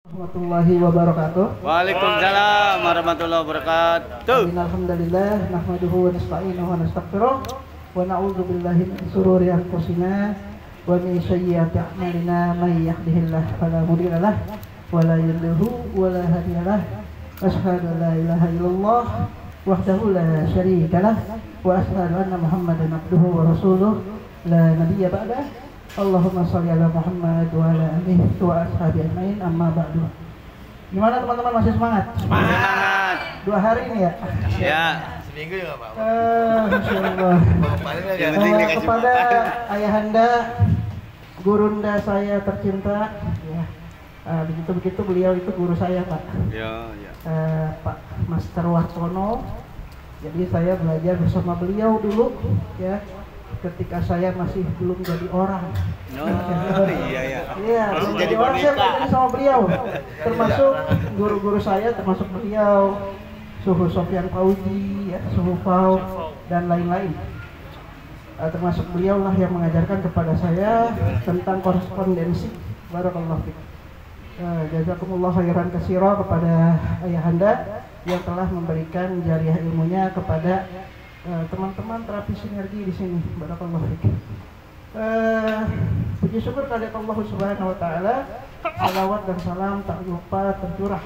Warahmatullahi wabarakatuh. Waalaikumsalam warahmatullahi wabarakatuh. Alhamdulillah nahmaduhu wa nasta'inuhu wa nastaghfiruh wa na'udzu billahi min shururi anfusina wa min sayyiati a'malina may yahdihillahu fala mudilla lahu wa la yudhlilhu wa la hadiya lahu. Asyhadu an la ilaha illallah wahdahu la syarika lahu wa asyhadu anna Muhammadan abduhu wa rasuluh la nabiyya ba'dahu. Allahumma sholli ala Muhammad wa ala alihi wa ashabihi ajmain, amma ba'du. Gimana teman-teman, masih semangat? Semangat. 2 hari ini ya? Ya. Seminggu juga Pak. Masyaallah. Kepada ayahanda, gurunda saya tercinta, ya. Begitu beliau itu guru saya, Pak. Ya. Pak Master Warsono. Jadi saya belajar bersama beliau dulu, ya. Ketika saya masih belum jadi orang. Iya. Iya, belum jadi orang saya belajar sama beliau. Termasuk guru-guru saya, termasuk beliau, Suhu Sofyan Fauzi, ya, Suhu Fau, dan lain-lain. Termasuk beliau lah yang mengajarkan kepada saya tentang korespondensi. Barakallahu fiik. Jazakumullah khairan katsira kepada ayahanda yang telah memberikan jariah ilmunya kepada teman-teman terapi sinergi di sini. Barakallahu fiik. Puji syukur kepada Allah Subhanahu wa taala. Salawat dan salam tak lupa tercurah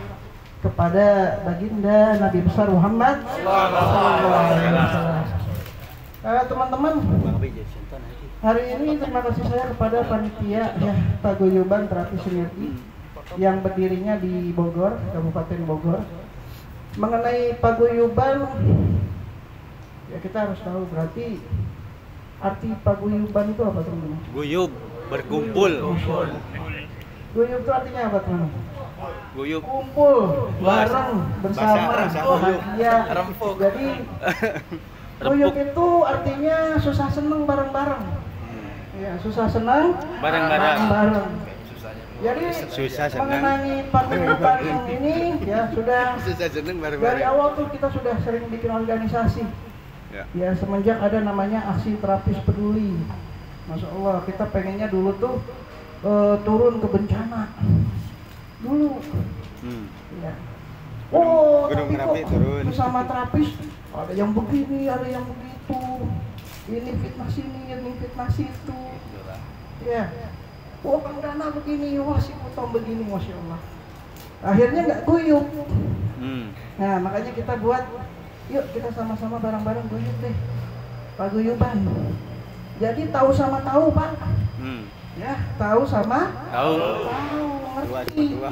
kepada baginda Nabi besar Muhammad sallallahu alaihi wasallam. Teman-teman, hari ini terima kasih saya kepada panitia ya paguyuban terapi sinergi yang berdirinya di Bogor, Kabupaten Bogor. Mengenai paguyuban, ya kita harus tahu berarti arti paguyuban itu apa teman-teman? Guyub, berkumpul. Guyub itu artinya apa teman-teman? Guyub. Kumpul, bareng, bersama, bahagia. Jadi guyub itu artinya susah seneng bareng-bareng. Ya, susah senang bareng-bareng. Jadi Susah senang. mengenai paguyuban ini ya sudah Susah seneng dari awal tuh kita sudah sering bikin organisasi. Ya semenjak ada namanya aksi terapis peduli. Masya Allah, kita pengennya dulu tuh turun ke bencana dulu. Ya. Oh, Gunung tapi Merapi kok turun. bersama terapis ada yang begini, ada yang begitu. Ini fitnah sini, ini fitnah situ. Ya. Oh, Kang Dana begini, wah si Kutom begini, Masya Allah. Akhirnya nggak guyup. Nah, makanya kita buat, yuk kita sama-sama bareng-bareng guyup deh. Paguyuban. Jadi tahu sama tahu, Pak. Ya, tahu sama Tahu. ngerti.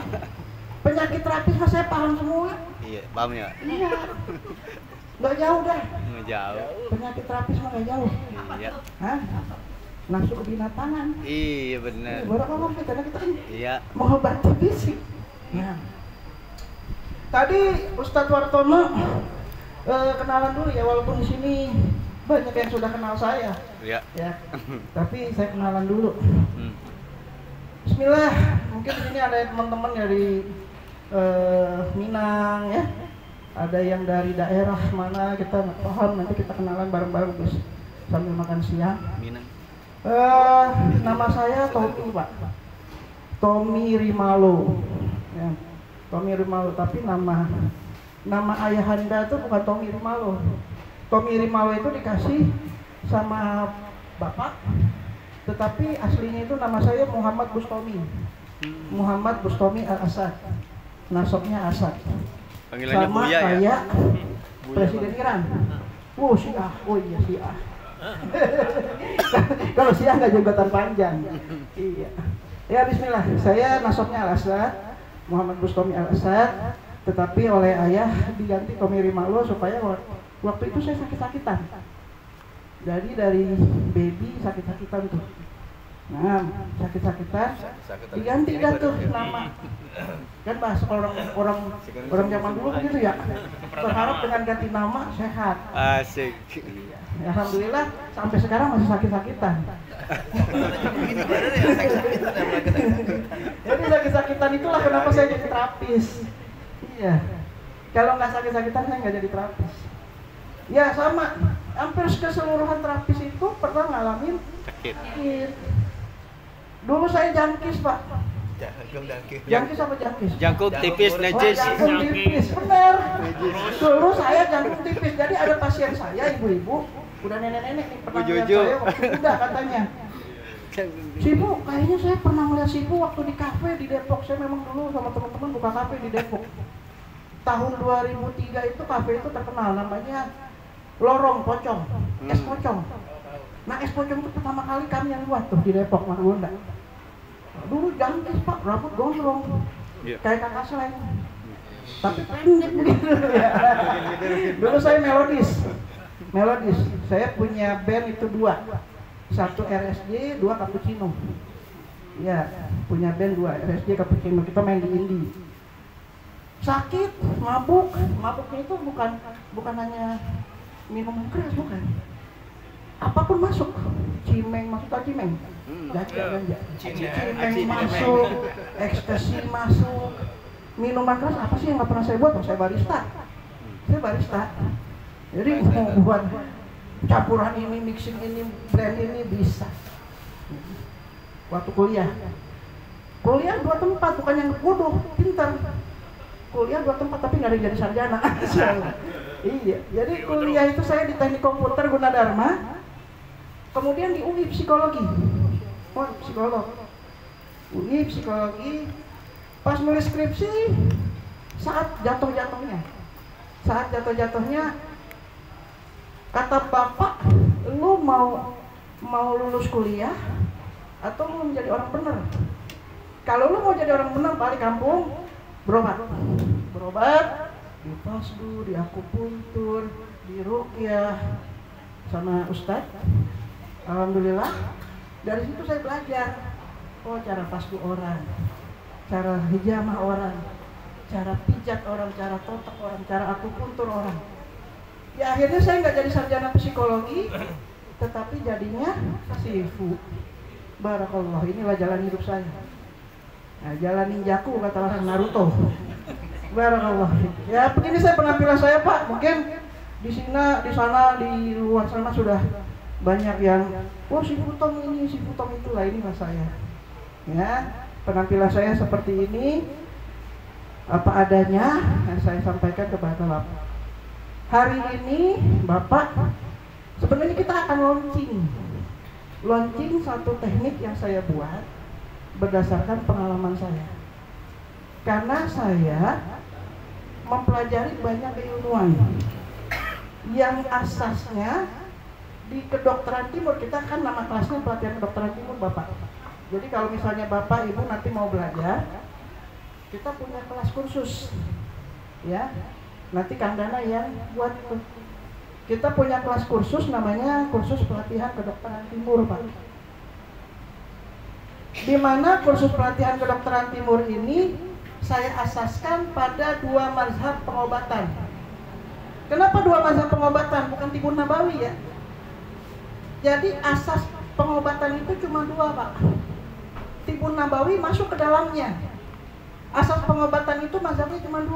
Penyakit terapis mah saya paham semua. Iya, paham ya? Iya. Nggak jauh dah. Jauh. Penyakit terapis mah nggak jauh. Iya. Hah? Nafsu kebinatangan. Iya benar. Barakallahu fiik, karena kita kan Iya. mengobati fisik. Ya. Tadi Ustadz Wartono kenalan dulu ya, walaupun di sini banyak yang sudah kenal saya. Iya. Ya. Tapi saya kenalan dulu. Bismillah, mungkin di sini ada teman-teman dari Minang ya. Ada yang dari daerah mana kita nggak paham, nanti kita kenalan bareng-bareng Gus sambil makan siang. Minang. Nama saya Tommy, Pak. Tommy Rimalo. Ya. Tommy Rimalo, tapi nama ayahanda itu bukan Tommy Rimalo. Tommy Rimalo itu dikasih sama bapak, tetapi aslinya itu nama saya Muhammad Bustomi. Muhammad Bustomi Al-Asad. Nasabnya Asad. Panggilannya Sama Buya ya? kayak Presiden Iran. Oh Syiah, oh iya Syiah. Kalau Syiah nggak jabatan panjang. Iya. Ya Bismillah, saya nasabnya Al-Asad, Muhammad Bustomi Al-Asad, tetapi oleh ayah diganti Tommy Rimalo supaya waktu itu saya sakit-sakitan. Jadi dari baby sakit-sakitan tuh. Nah, sakit-sakitan diganti dah tuh nama. Kan bahasa orang zaman dulu begitu ya. Berharap dengan ganti nama sehat. Asik. Ya, alhamdulillah sampai sekarang masih sakit-sakitan. Jadi sakit-sakitan itulah kenapa saya jadi terapis. Iya. Kalau nggak sakit-sakitan saya nggak jadi terapis. Ya sama, hampir keseluruhan terapis itu pernah ngalamin sakit. Dulu saya jangkis, Pak. Jangkis apa jangkis? Jangkuk tipis Oh, najis. jangkung tipis, benar. Dulu saya jangkung tipis, jadi ada pasien saya, ibu-ibu, udah nenek-nenek nih pernah lihat Jojo. saya waktu muda katanya. Sibu, kayaknya saya pernah melihat Sibu waktu di kafe di Depok. Saya memang dulu sama teman-teman buka kafe di Depok. Tahun 2003 itu kafe itu terkenal, namanya Lorong Pocong, Es Pocong. Nah, Es Pocong itu pertama kali kami yang buat tuh di Depok, Margonda. Dulu jangkis Pak, rambut gondrong, kayak kakak Slang, tapi pendek gitu ya. Dulu saya melodis. Saya punya band itu 2, 1 RSJ, 2 Cappuccino. Ya, punya band 2 RSJ Cappuccino. Kita main di indie. Sakit, mabuknya itu bukan hanya minuman keras, bukan. Apapun masuk, cimeng masuk, cimeng, ganja, cimeng masuk, ekstasi masuk, minuman keras apa sih yang nggak pernah saya buat? Saya barista, jadi mau buat campuran ini, mixing ini, blend ini bisa. Waktu kuliah 2 tempat, bukan yang bodoh, pintar. Kuliah 2 tempat tapi nggak ada yang jadi sarjana. Iya, jadi kuliah itu saya di Teknik Komputer Gunadarma. Kemudian di UI psikologi. UI psikologi. Pas nulis skripsi, saat jatuh-jatuhnya, kata bapak, lu mau lulus kuliah atau lu menjadi orang bener? Kalau lu mau jadi orang bener, balik kampung, berobat di pasdu, di akupuntur, di ruqyah sama ustadz. Alhamdulillah, dari situ saya belajar cara pasdu orang, cara hijamah orang, cara pijat orang, cara totok orang, cara akupuntur orang. Ya akhirnya saya nggak jadi sarjana psikologi, tetapi jadinya sifu. Barakallah, inilah jalan hidup saya. Nah, jalan ninjaku kata orang Naruto. Barakallah. Ya begini saya penampilan saya Pak. Mungkin di sana, di luar sana sudah banyak yang, si Futom ini, si Futom itulah, inilah saya. Ya, penampilan saya seperti ini, apa adanya yang saya sampaikan kepada Bapak. Hari ini Bapak, sebenarnya kita akan launching satu teknik yang saya buat berdasarkan pengalaman saya. Karena saya mempelajari banyak keilmuan yang asasnya di kedokteran timur. Kita kan nama kelasnya pelatihan kedokteran timur Bapak. Jadi kalau misalnya Bapak Ibu nanti mau belajar, kita punya kelas kursus, ya. Nanti Kang Dana yang buat itu. Kita punya kelas kursus namanya kursus pelatihan kedokteran timur Pak. Di mana kursus pelatihan kedokteran timur ini saya asaskan pada 2 mazhab pengobatan. Kenapa 2 mazhab pengobatan? Bukan Tibun Nabawi ya. Jadi asas pengobatan itu cuma 2 Pak. Tibun Nabawi masuk ke dalamnya. Asas pengobatan itu mazhabnya cuma 2.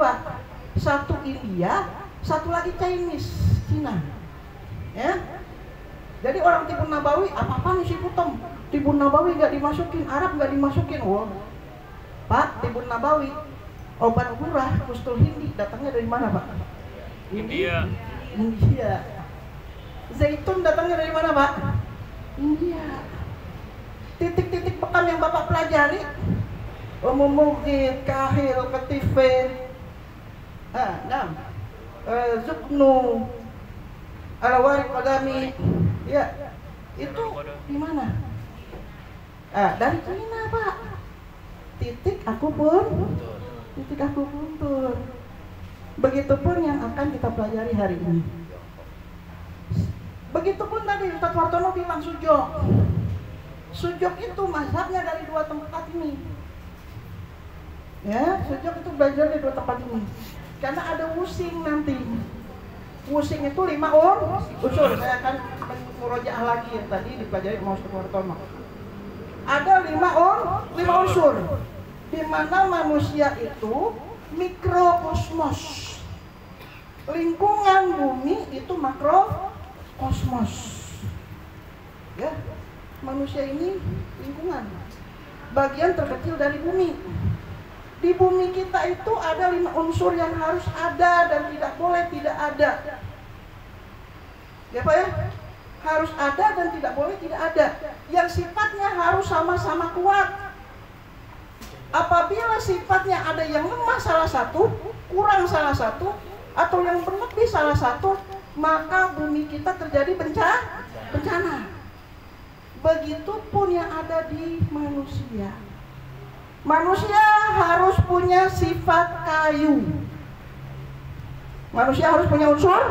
Satu India, satu lagi Cina. Ya. Jadi orang Tibun Nabawi, apa-apa nih si Futom? Tibun Nabawi nggak dimasukin, Arab nggak dimasukin. Oh, Pak, Tibun Nabawi, obat murah, kustul hindi, datangnya dari mana Pak? India. Zaitun datangnya dari mana Pak? India. Titik-titik pekan yang Bapak pelajari, Mumugid, Kahil, Ketifin, Zuknu, Al-Warik Qadami, ya, itu di mana? Dari Cina Pak. Titik akupuntur. Begitupun yang akan kita pelajari hari ini. Begitupun tadi Ustaz Wartono bilang sujok. Sujok itu mazhabnya dari 2 tempat ini. Ya, sujok itu belajar dari 2 tempat ini. Karena ada wusing nanti. Wusing itu 5 unsur. Saya akan murojaah lagi yang tadi dipelajari sama Ustaz Wartono. Ada 5 unsur. Di mana manusia itu mikrokosmos. Lingkungan bumi itu makrokosmos. Ya, manusia ini lingkungan. bagian terkecil dari bumi. Di bumi kita itu ada 5 unsur yang harus ada dan tidak boleh tidak ada. Ya Pak ya? Harus ada dan tidak boleh tidak ada. Yang sifatnya harus sama-sama kuat. Apabila sifatnya ada yang lemah salah satu, kurang salah satu, atau yang berlebih salah satu, maka bumi kita terjadi bencana. Begitupun yang ada di manusia. Manusia harus punya sifat kayu. Manusia harus punya unsur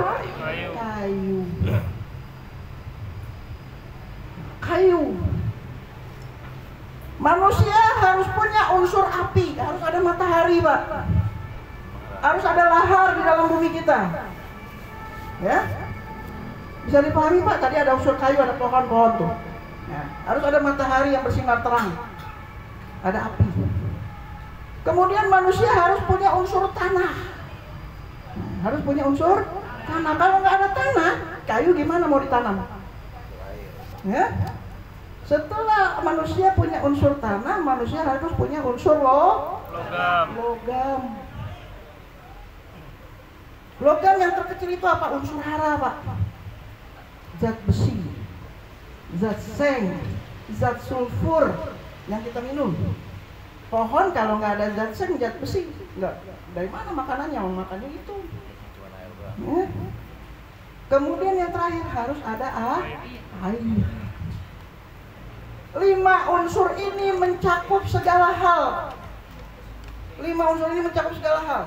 kayu. Manusia harus punya unsur api. Harus ada matahari, Pak. Harus ada lahar di dalam bumi kita. Ya, bisa dipahami Pak? Tadi ada unsur kayu, ada pohon-pohon tuh. Ya, harus ada matahari yang bersinar terang. Ada api. Kemudian manusia harus punya unsur tanah. Harus punya unsur tanah. Kalau nggak ada tanah, kayu gimana mau ditanam? Ya. Setelah manusia punya unsur tanah, manusia harus punya unsur logam. Logam yang terkecil itu apa? Unsur hara, Pak. Zat besi, zat seng, zat sulfur yang kita minum. Pohon kalau nggak ada zat seng, zat besi, nggak, dari mana makanannya? Makannya itu. Ya. Kemudian yang terakhir harus ada air. 5 unsur ini mencakup segala hal. 5 unsur ini mencakup segala hal.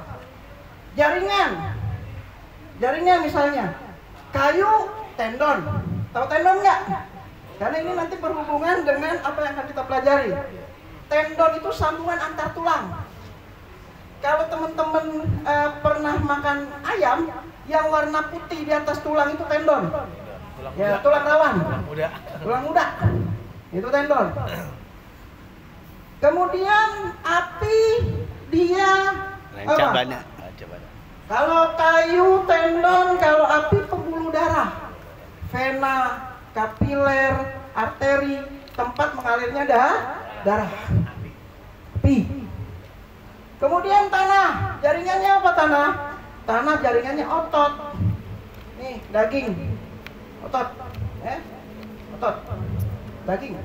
Jaringan misalnya, kayu, tendon. Tahu tendon nggak? Karena ini nanti berhubungan dengan apa yang akan kita pelajari. Tendon itu sambungan antar tulang. Kalau teman-teman pernah makan ayam yang warna putih di atas tulang itu tendon. Ya, tulang rawan. Tulang muda. Itu tendon. Kemudian api dia apa? Kalau kayu tendon, kalau api pembuluh darah, vena, kapiler, arteri, tempat mengalirnya darah. Api. Kemudian tanah, jaringannya apa tanah? Tanah jaringannya otot. Nih daging, otot, otot, daging.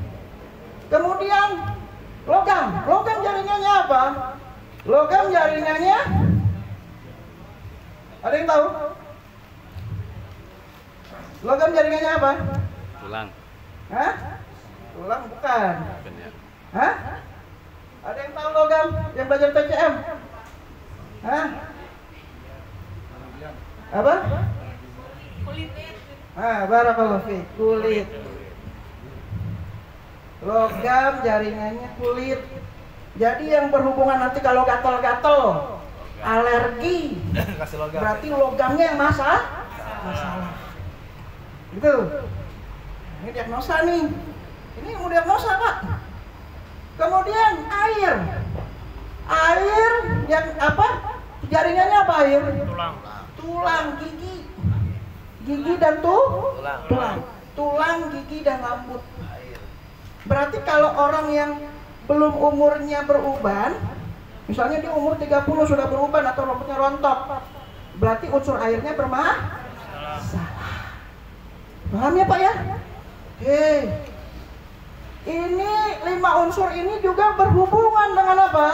Kemudian logam jaringannya apa? Logam jaringannya, ada yang tahu? Logam jaringannya apa? Tulang. Hah? Tulang bukan. Ya. Hah? Ada yang tahu logam yang belajar TCM? Hah? Apa? Kulit. Barakallahu fiik. Kulit. Logam jaringannya kulit. Jadi yang berhubungan nanti kalau gatal-gatal, alergi, berarti logamnya yang masalah. Gitu. Ini diagnosa nih. Ini yang mau diagnosa, Pak. Kemudian air yang apa? Jaringannya apa air? Tulang, gigi dan tulang, gigi dan rambut. Berarti kalau orang yang belum umurnya beruban, misalnya dia umur 30 sudah beruban atau rambutnya rontok, berarti unsur airnya bermasalah. Paham ya Pak ya? Oke. Ini 5 unsur ini juga berhubungan dengan apa?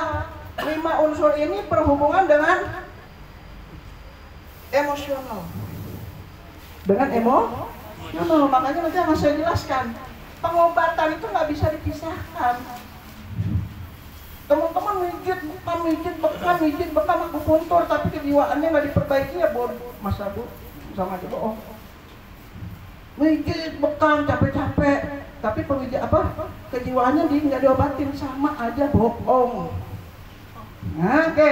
5 unsur ini berhubungan dengan emosional. Dengan emosional. Makanya nanti akan saya jelaskan. Pengobatan itu nggak bisa dipisahkan. Teman-teman mijit bekam akupuntur, tapi kejiwaannya nggak diperbaiki ya masa Bu sama aja bohong. Mijit bekam capek-capek, tapi kejiwaannya nggak diobatin, sama aja bohong. Nah, oke.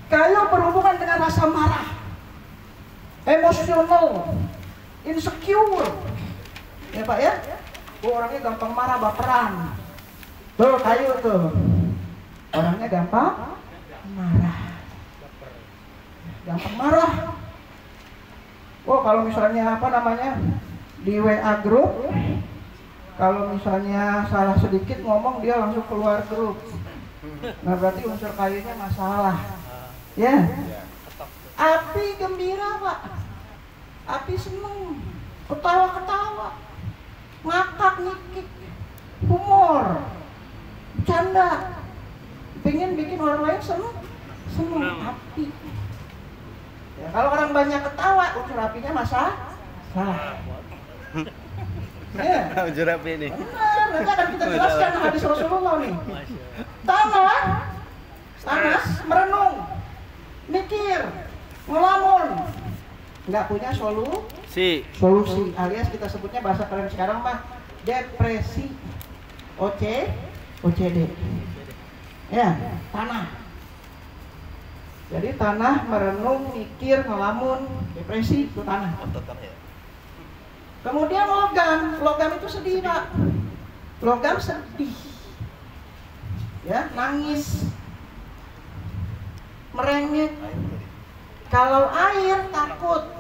Kayu berhubungan dengan rasa marah, emosional, insecure. Ya Pak ya? Orangnya gampang marah, baperan. Tuh kayu tuh. Orangnya gampang marah. Kalau misalnya di WA group, Kalau misalnya salah sedikit ngomong dia langsung keluar grup. Nah berarti unsur kayunya masalah. Ya. Api gembira Pak. Api seneng. Ketawa-ketawa. Ngakak ngikik. Humor. Bercanda. Pengen bikin orang lain seneng. Api. Ya, kalau orang banyak ketawa, unsur apinya masalah. Ya. Unsur api ini. Benar, nanti akan kita jelaskan hadis Rasulullah nih. Tanah, merenung, mikir, ngelamun, nggak punya solusi, alias kita sebutnya bahasa keren sekarang mah depresi, OCD. Ya, tanah. Jadi tanah merenung, mikir, ngelamun, depresi itu tanah. Kemudian logam itu sedih Pak. Logam sedih, ya nangis, merengek. Kalau air takut,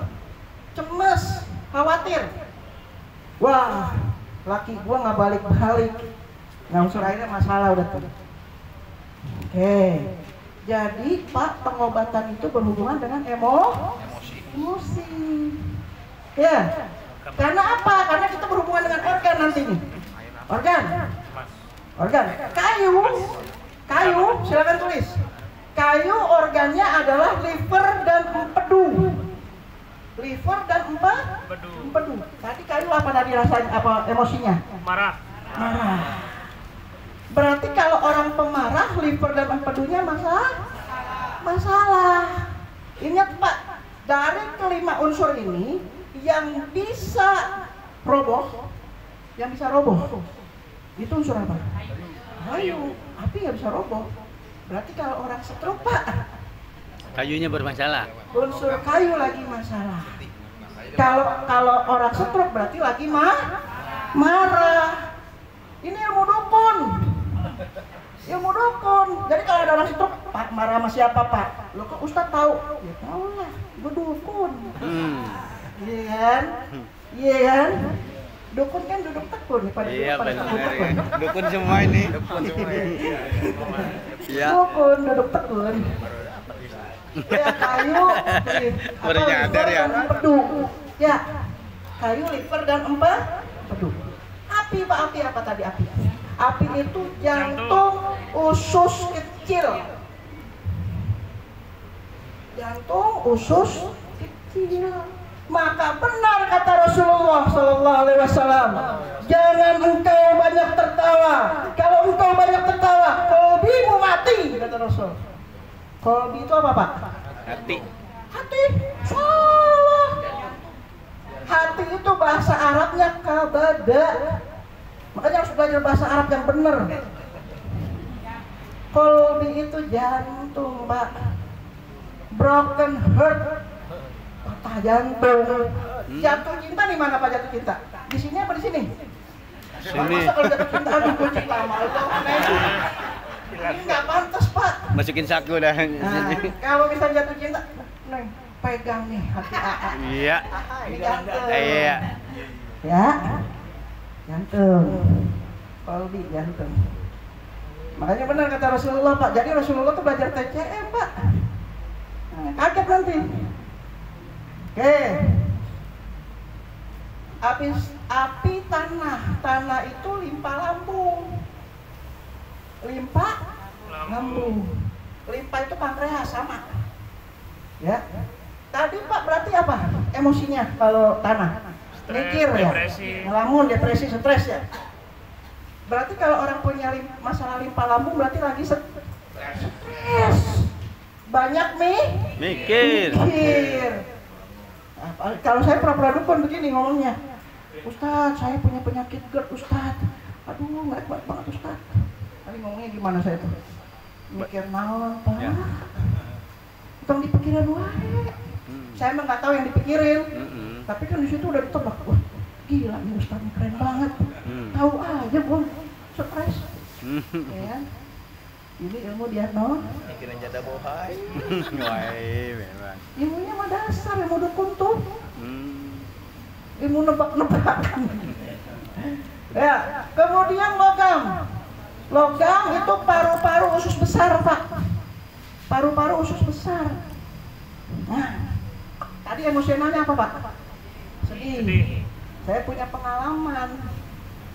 cemes, khawatir. Wah, laki gua nggak balik-balik. Nah unsur airnya masalah udah tuh. Oke. Jadi Pak, pengobatan itu berhubungan dengan emosi. Ya. Karena apa? Karena kita berhubungan dengan organ nanti nih. Organ. Kayu, silakan tulis. Kayu organnya adalah liver dan empedu. Empedu. Tadi kayu apa tadi rasanya? Apa emosinya? Marah. Berarti kalau orang pemarah, liver dan empedunya masalah. Ingat Pak, dari kelima unsur ini yang bisa roboh, itu unsur apa? Kayu. Api nggak bisa roboh. Berarti kalau orang stroke Pak, Kayunya bermasalah. unsur kayu lagi masalah. Kalau orang stroke berarti lagi marah. Ini ilmu dukun. Jadi kalau ada orang stroke, Pak marah sama siapa Pak? Lo kok Ustadz tahu? Ya tahu lah, gue dukun. Iya kan? Dukun kan duduk tekun pada benar. Dukun semua ini. Iya. Dukun duduk tekun. Ya kayu, Baru nyadar ya. Empedu. Ya, kayu, liver dan empedu. Api Pak, api apa tadi api? Api itu jantung usus kecil. Maka benar kata Rasulullah Sallallahu Alaihi Wasallam, jangan engkau banyak tertawa. Kalau engkau banyak tertawa, kolbimu mati, kata Rasul. Kolbi itu apa Pak? Hati. Salah. Hati itu bahasa Arabnya kabada. Makanya harus belajar bahasa Arab yang benar. Kolbi itu jantung Pak. Broken heart, patah jantung. Jatuh cinta di mana Pak jatuh cinta? Di sini apa di sini? Sini. Masa kalau jatuh cinta aduh gue cinta sama lu. Ini nggak pantas Pak. Masukin saku dah. Nah, kalau bisa jatuh cinta, Neng, pegang nih hati AA. Iya. Ini jantung. Iya. Ya, jantung. Kolbi jantung. Makanya benar kata Rasulullah Pak. Jadi Rasulullah tuh belajar TCM Pak. Nah, kaget nanti. Oke. Api tanah itu limpa lambung. Limpa itu pankreas sama. Ya. Tadi Pak berarti apa? Emosinya kalau tanah. Mikir ya. Ngelamun, depresi, stres ya. Berarti kalau orang punya masalah limpa lambung berarti lagi stres. Banyak mikir. Nah, kalau saya pura-pura dukun begini ngomongnya, Ustadz saya punya penyakit GERD Ustadz. Aduh nggak kuat banget Ustadz. Tadi ngomongnya gimana saya tuh? Mikir naon Pak? Ya. Tong dipikirin wae. Saya emang nggak tahu yang dipikirin. Tapi kan di situ udah ditebak. Wah gila nih Ustadz keren banget. Tahu aja gua stres. Ya. Ini ilmu diagnos. Kira jada bohai. Wai, memang. Ilmunya mah dasar, ilmu dukun tuh. Ilmu nebak-nebakan. Ya, kemudian logam. Logam itu paru-paru usus besar, Pak. Paru-paru usus besar. Nah, tadi emosionalnya apa, Pak? Sedih. Saya punya pengalaman.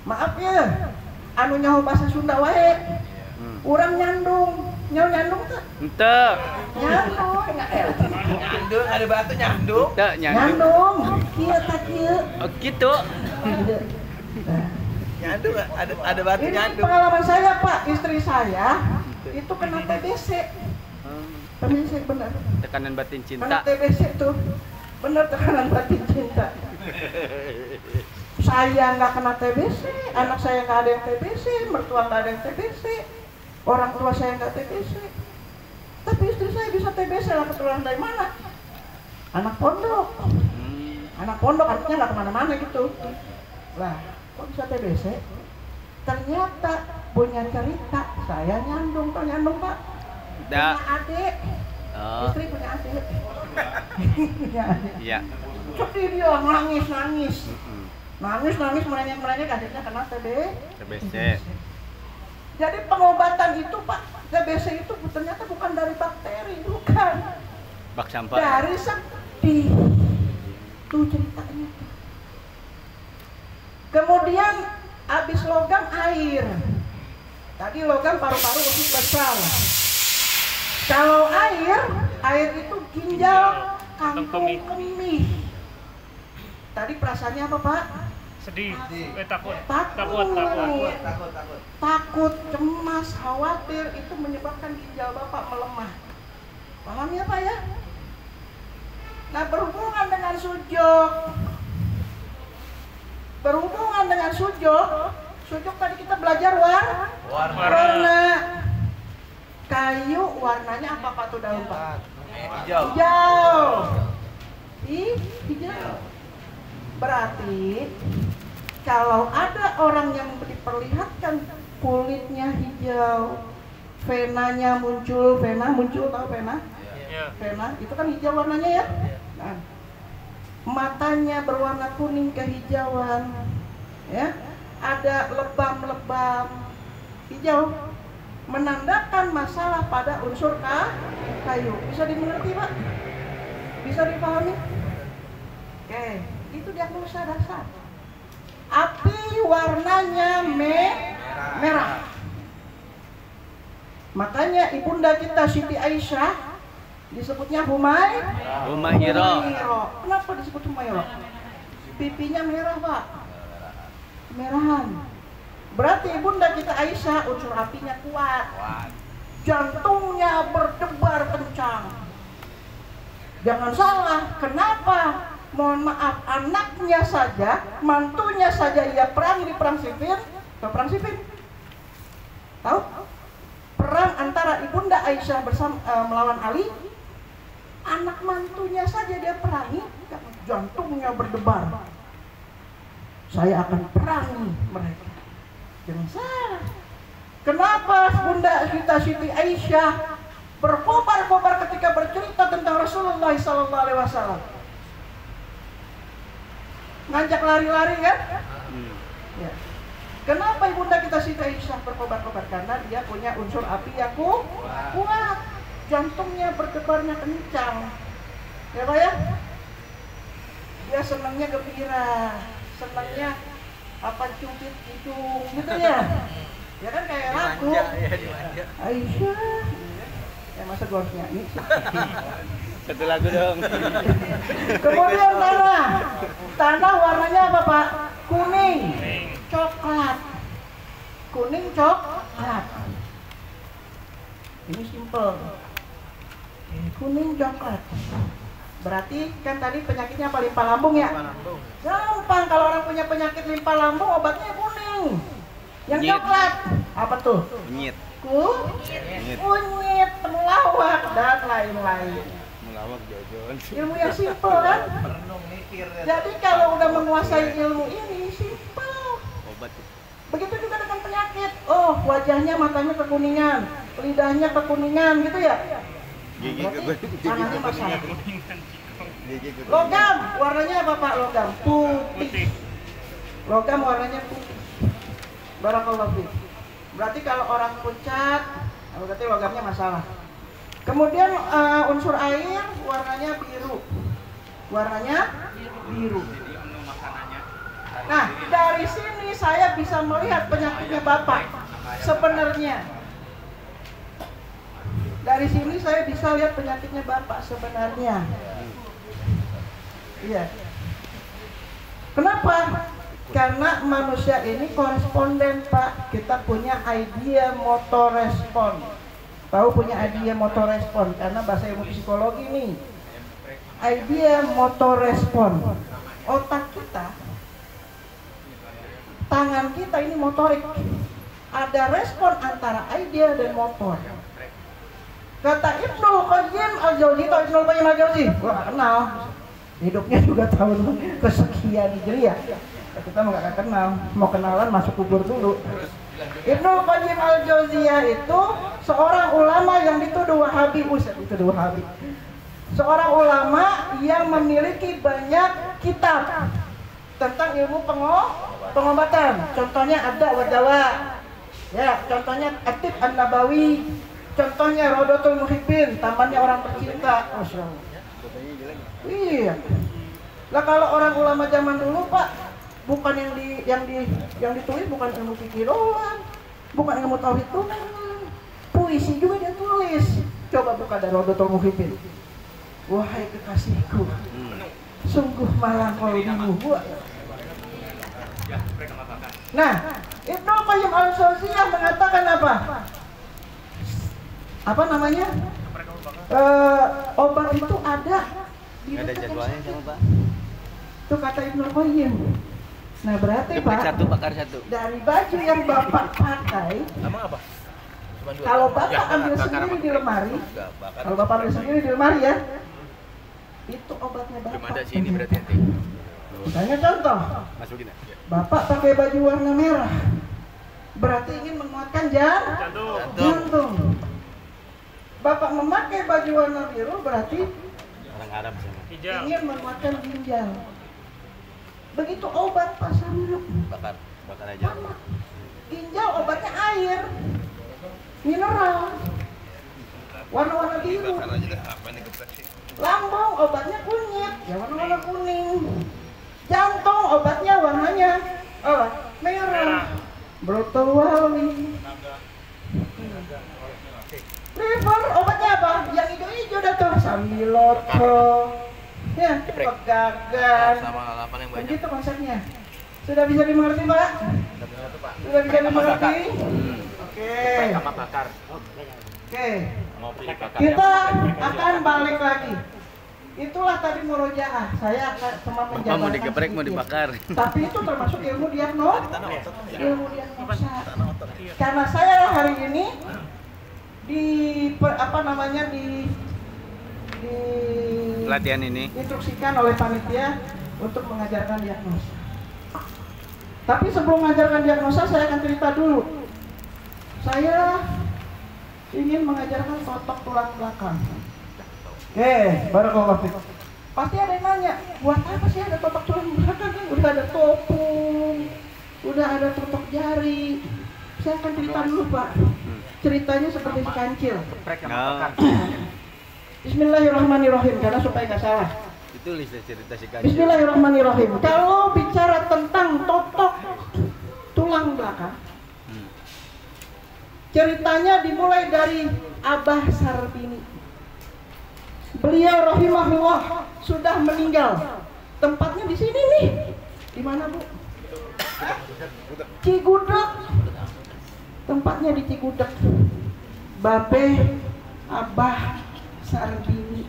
Maaf ya, anu nyaho bahasa Sunda wae. Urang nyandung. Nyaho nyandung tuh? Ente. Nyandung. Nyandung ada batu nyandung. Ente nyandung. Nyandung. Kieu tak kieu. Oh gitu. Nyandung ada batu Ini nyandung. pengalaman saya, Pak. Istri saya itu kena TBC. TBC benar. Tekanan batin Kena cinta. TBC tuh. Benar tekanan batin cinta. Saya nggak kena TBC, anak saya nggak ada yang TBC, mertua nggak ada yang TBC, orang tua saya nggak TBC. Tapi istri saya bisa TBC lah, keturunan dari mana? Anak pondok. Anak pondok artinya nggak kemana-mana gitu. Lah, kok bisa TBC? Ternyata punya cerita, saya nyandung, Pak, nyandung, Pak. Da. Punya adik. Oh. Istri punya adik. Punya adik. Iya. Sedih dia, nangis. Nangis, merengek, adiknya kena TBC. Jadi pengobatan itu, Pak, TBC itu ternyata bukan dari bakteri, bukan. Bak sampah. Dari sedih. Itu ceritanya. Kemudian habis logam air. Tadi logam paru-paru usus besar. Kalau air itu ginjal kangkung kemih. Tadi perasaannya apa, Pak? Sedih, takut, Takut, cemas, khawatir, itu menyebabkan ginjal Bapak melemah. Paham ya, Pak ya? Nah, berhubungan dengan sujud tadi kita belajar warna. Kayu warnanya apa, Pak, tuh daun, Pak? Hijau. Hijau. Berarti kalau ada orang yang diperlihatkan kulitnya hijau, venanya muncul, tahu vena? Vena itu kan hijau warnanya ya. Nah, matanya berwarna kuning kehijauan, ya. Ada lebam-lebam hijau, menandakan masalah pada unsur kayu. Bisa dimengerti, Pak? Bisa dipahami? Oke, itu diagnosa dasar. Api warnanya merah. Makanya ibunda kita Siti Aisyah disebutnya Humairo. Kenapa disebut Humairo? Pipinya merah, Pak. Merahan. Berarti ibunda kita Aisyah unsur apinya kuat. Jantungnya berdebar kencang. Jangan salah, kenapa? Mohon maaf, anaknya saja, mantunya saja ia perangi di perang Siffin. Tahu perang Siffin? Tahu? Perang antara ibunda Aisyah bersama melawan Ali. Anak mantunya saja dia perangi, jantungnya berdebar. Saya akan perangi mereka. Jangan salah. Kenapa bunda kita Siti Aisyah berkobar-kobar ketika bercerita tentang Rasulullah SAW? Ngajak lari-lari kan? Ya. Kenapa ibunda kita Siti Aisyah berkobar-kobar? Karena dia punya unsur api yang kuat, jantungnya berdebarnya kencang, ya Pak ya? Dia senangnya gembira, senangnya apa cubit hidung gitu ya? Ya kan kayak lagu Aisyah. Ya masa gua harus nyanyi? Satu lagu dong. Kemudian tanah warnanya apa, Pak? Kuning, coklat. Kuning, coklat. Ini simple. Kuning, coklat. Berarti kan tadi penyakitnya apa? Limpa lambung ya? Gampang, kalau orang punya penyakit limpa lambung obatnya kuning. Yang Nyit. coklat apa tuh? Kunyit. Kunyit, temulawak dan lain-lain. Melawak jajan. Ilmu yang simpel kan? Jadi kalau udah menguasai ilmu ini simpel. Obat. Begitu juga dengan penyakit. Oh, wajahnya, matanya kekuningan, lidahnya kekuningan gitu ya. Gigi Tangannya masalah. Gigi Logam, warnanya apa, Pak? Logam putih. Logam warnanya putih. Barakallahu fiik. Berarti kalau orang pucat, berarti logamnya masalah. Kemudian unsur air warnanya biru. Warnanya biru. Nah, dari sini saya bisa melihat penyakitnya Bapak. Sebenarnya. Dari sini saya bisa lihat penyakitnya Bapak sebenarnya. Iya. Kenapa? Karena manusia ini koresponden, Pak. Kita punya idea motor respon. Tahu punya idea motor respon karena bahasa ilmu psikologi nih. Idea motor respon. Otak kita, tangan kita ini motorik. Ada respon antara idea dan motor. Kata Ibnu Qayyim al-Jauzi, atau Ibnu Qayyim al-Jauzi, gua kenal. Hidupnya juga tahun kesekian Hijriah. Kita mau gak kenal, mau kenalan masuk kubur dulu. Ibnu Qayyim al-Jauziyah itu seorang ulama yang dituduh Wahabi, dituduh Wahabi. Seorang ulama yang memiliki banyak kitab tentang ilmu pengobatan. Contohnya Ada wa Dawa. Ya, contohnya Atib An-Nabawi. Contohnya Rodotul Muhibbin, tamannya orang tercinta. Masya Allah. Iya. Lah kalau orang ulama zaman dulu, Pak, bukan yang ditulis bukan ilmu fikih doang, bukan ilmu tauhid doang, puisi juga dia tulis. Coba buka dari Rodotul Muhibbin. Wahai kekasihku, sungguh malang qalbimu. Nah, Ibnu Qayyim al-Jauziyah mengatakan apa? Apa namanya? Obat itu ada. Ada jadwalnya sama Pak. Itu kata Ibnu Qayyim. Nah berarti Geprek Pak, satu, bakar satu. dari baju yang Bapak pakai, Emang apa? kalau Bapak ambil sendiri di lemari, kalau Bapak ambil sendiri di lemari ya, itu obatnya Bapak. Belum ada sini berarti nanti. Misalnya contoh, Masukin ya. Bapak pakai baju warna merah, berarti ingin menguatkan jantung. Bapak memakai baju warna biru, berarti Orang Arab sama. ingin menguatkan ginjal. Begitu obat Pak Samir. Bakar aja. Ginjal obatnya air, mineral, warna-warna biru. Lambung obatnya kunyit, ya warna-warna kuning. Jantung obatnya warnanya merah. Brotowali. Liver obatnya apa? Yang hijau-hijau dah tuh, Sambiloto. Ya, pegagan. Sama lalapan yang banyak. Begitu konsepnya. Sudah bisa dimengerti, Pak? Sudah bisa dimengerti? Oke. Oke. Kita akan balik lagi. Itulah tadi murojaah. Saya akan cuma menjabarkan. Mau digeprek, mau sedikit. dibakar. Tapi itu termasuk ilmu diagnosa. Karena saya hari ini di Pelatihan ini instruksikan oleh panitia untuk mengajarkan diagnosa. Tapi sebelum mengajarkan diagnosa, saya akan cerita dulu. Saya ingin mengajarkan totok tulang belakang. Oke, barakallahu fiik. Pasti ada yang nanya, buat apa sih ada totok tulang belakang? Udah ada topung, udah ada totok jari. Saya akan cerita dulu, Pak. Ceritanya seperti si kancil. Bismillahirrahmanirrahim, karena supaya nggak salah. itu list cerita si kancil. Bismillahirrahmanirrahim. Kalau bicara tentang totok tulang belakang, ceritanya dimulai dari Abah Sarbini. Beliau rahimahullah sudah meninggal. Tempatnya di sini nih. Di mana, Bu? Cigudeg. Tempatnya di Cigudeg. Babe Abah Sarbini.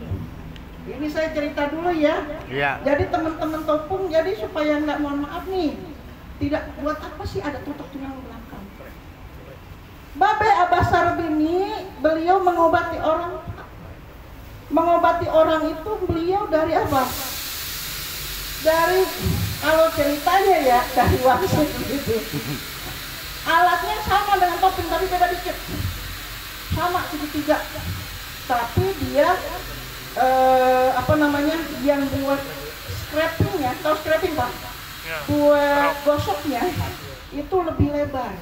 Ini saya cerita dulu ya. Iya. Jadi teman-teman topung, jadi supaya nggak, mohon maaf nih, tidak buat apa sih ada totok tulang belakang. Babe Abah Sarbini, beliau mengobati orang. Mengobati orang itu beliau dari apa? Dari, kalau ceritanya ya, dari wangsit gitu. Alatnya sama dengan topeng tapi beda dikit. Sama segitiga. Tapi dia yang buat scrapingnya, tahu scraping Pak? Ya. Buat gosoknya itu lebih lebar.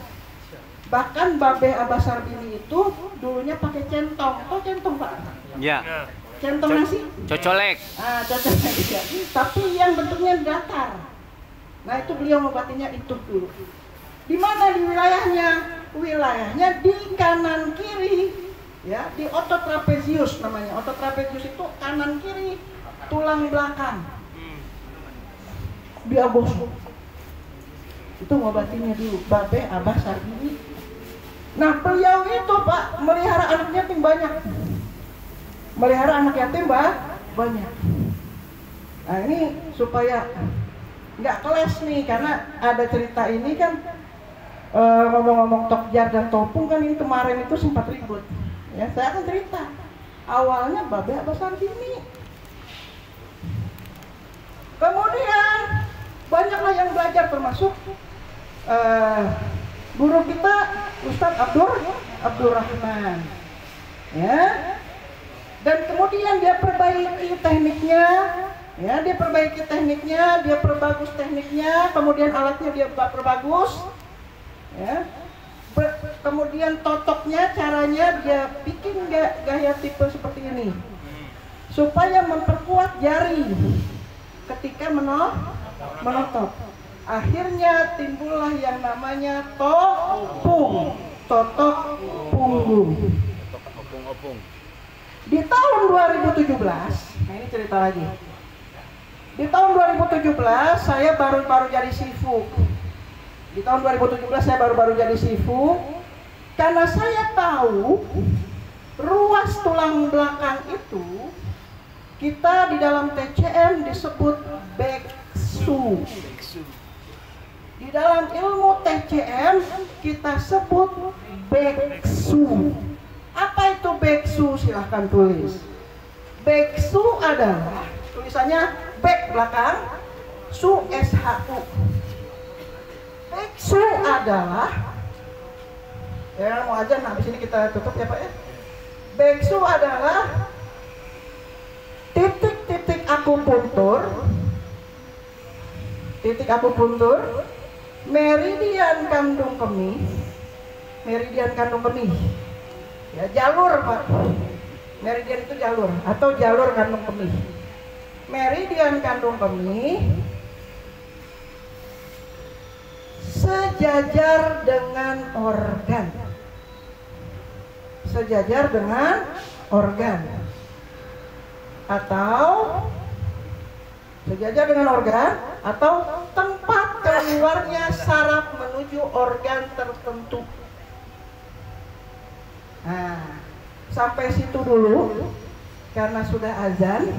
Bahkan Babe Abah Sarbini itu dulunya pakai centong. Tahu centong, Pak? Ya. Centong nasi? Cocolek. Ah, cocolek ya. Tapi yang bentuknya datar. Nah, itu beliau ngobatinya itu dulu. Di mana di wilayahnya? Wilayahnya di kanan kiri, ya, di otot trapezius namanya. Otot trapezius itu kanan kiri tulang belakang. Dia gosok. Itu ngobatinya dulu, Babe Abah Sarbini. Nah, beliau itu Pak melihara anak yatim banyak. Melihara anak yatim banyak. Nah, ini supaya nggak keles nih, karena ada cerita ini kan ngomong-ngomong Tokjar dan Topung kan ini kemarin itu sempat ribut. Ya, saya akan cerita. Awalnya Babe Abah Sarbini. Kemudian banyaklah yang belajar, termasuk guru kita Ustadz Abdurrahman, ya. Dan kemudian dia perbaiki tekniknya, ya, dia perbagus tekniknya, kemudian alatnya dia perbagus, ya. Kemudian totoknya, caranya dia bikin gaya tipe seperti ini, supaya memperkuat jari ketika menotok. Akhirnya timbullah yang namanya topung, totok punggung. Opung. Di tahun 2017, nah ini cerita lagi. Di tahun 2017 saya baru jadi sifu. Di tahun 2017 saya baru jadi sifu, karena saya tahu ruas tulang belakang itu kita di dalam TCM disebut beksu. Di dalam ilmu TCM kita sebut beksu. Apa itu beksu? Silahkan tulis. Beksu adalah tulisannya bek belakang, su SHU. Beksu adalah, ya mau aja, nah habis ini kita tutup ya Pak ya. Beksu adalah titik-titik akupuntur, meridian kandung kemih, ya, jalur Pak. Meridian itu jalur atau jalur kandung kemih. Meridian kandung kemih sejajar dengan organ, atau tempat keluarnya saraf menuju organ tertentu. Nah, sampai situ dulu karena sudah azan,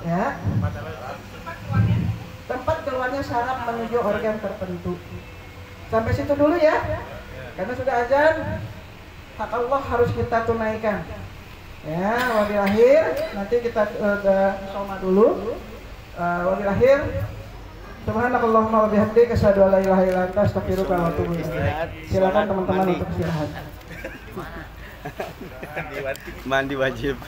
ya. Tempat keluarnya saraf menuju organ tertentu. Sampai situ dulu ya, karena sudah azan. Hak Allah harus kita tunaikan. Ya, wabil akhir, nanti kita soma dulu. Wabil akhir, subhanakallahumma wa bihamdika asyhadu an la ilaha illa anta astaghfiruka wa atubu ilaik. Silakan teman-teman untuk istirahat. Mandi wajib.